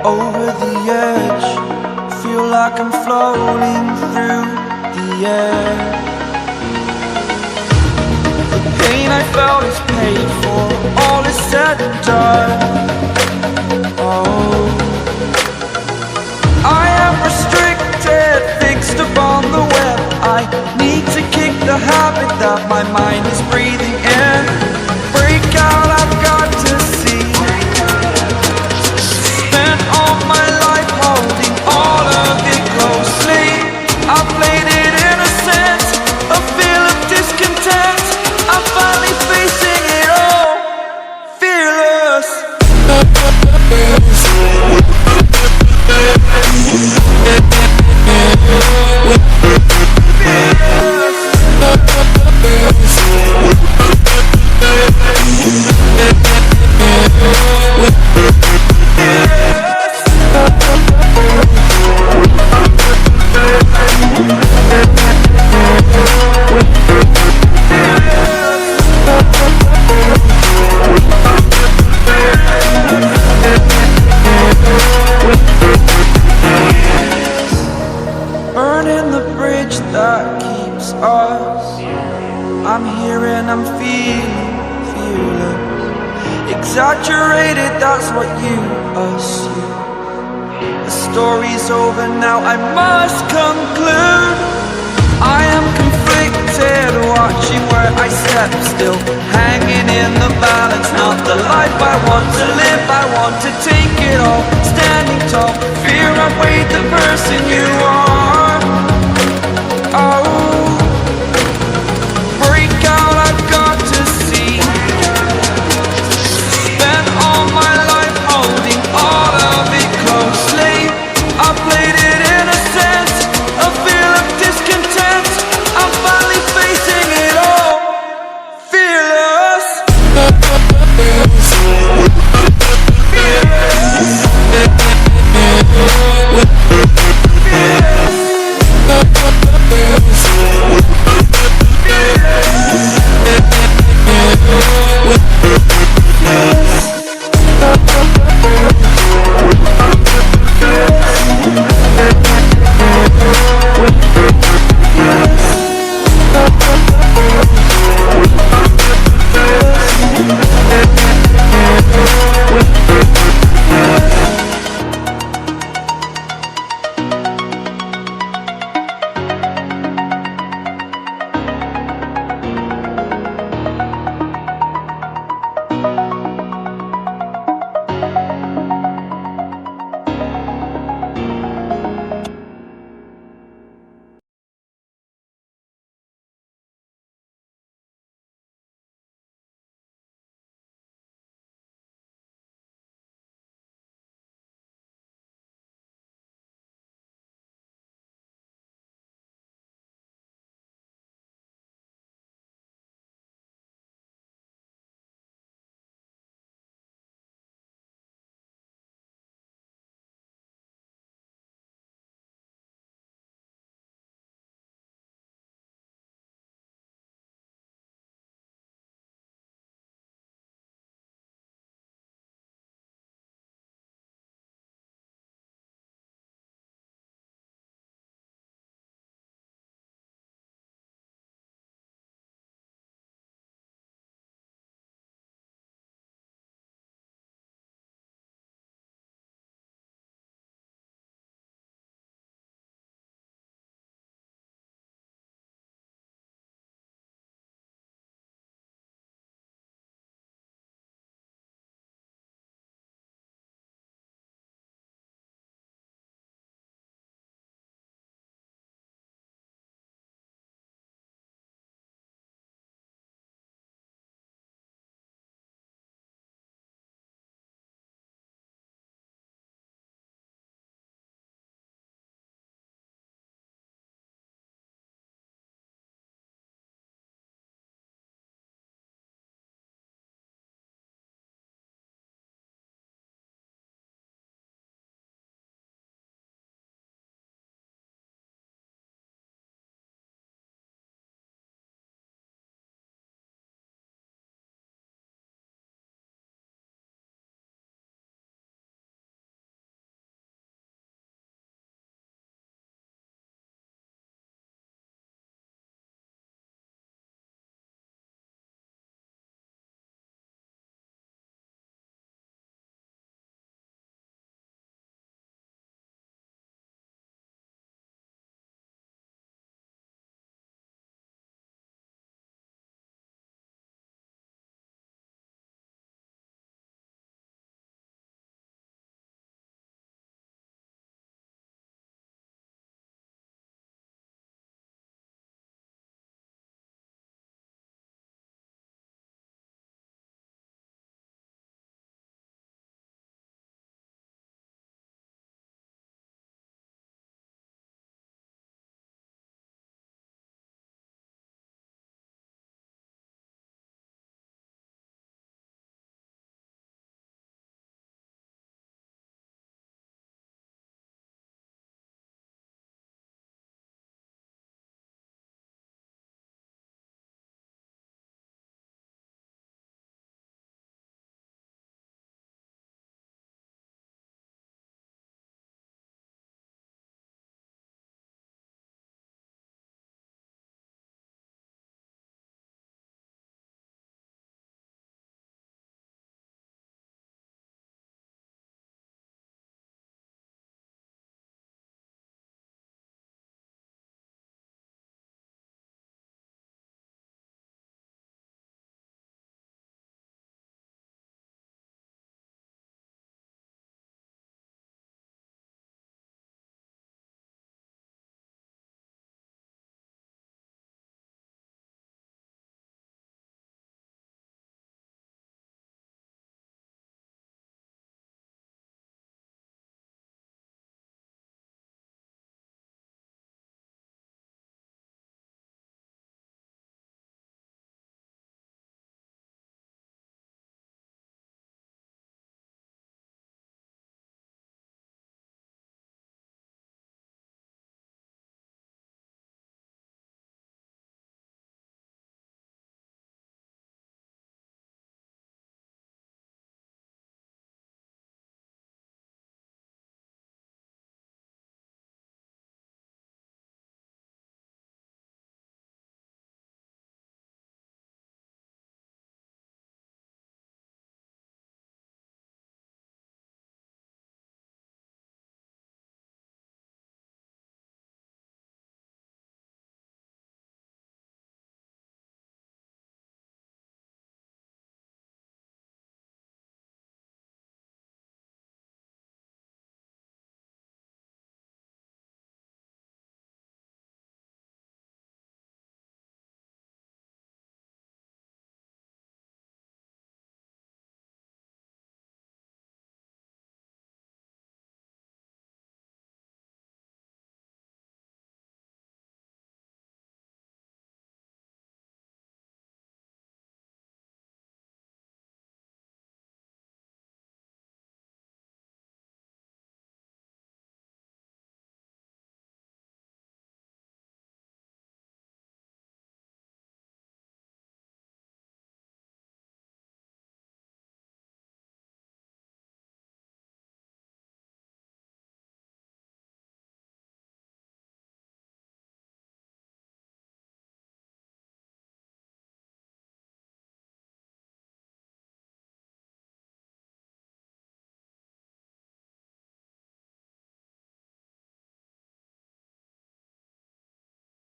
Over the edge, feel like I'm floating through the air. The pain I felt is paid for, all is said and done. Oh, I am restricted, fixed upon the web. I need to kick the habit that my mind is breathing in. Break out, I've got to see. Spent all my life holding all of it closely. I played it innocent, a feel of discontent. I'm finally facing it all, fearless. Burning the bridge that keeps us. I'm here and I'm feeling fearless. Exaggerated, that's what you assume. The story's over now, I must conclude.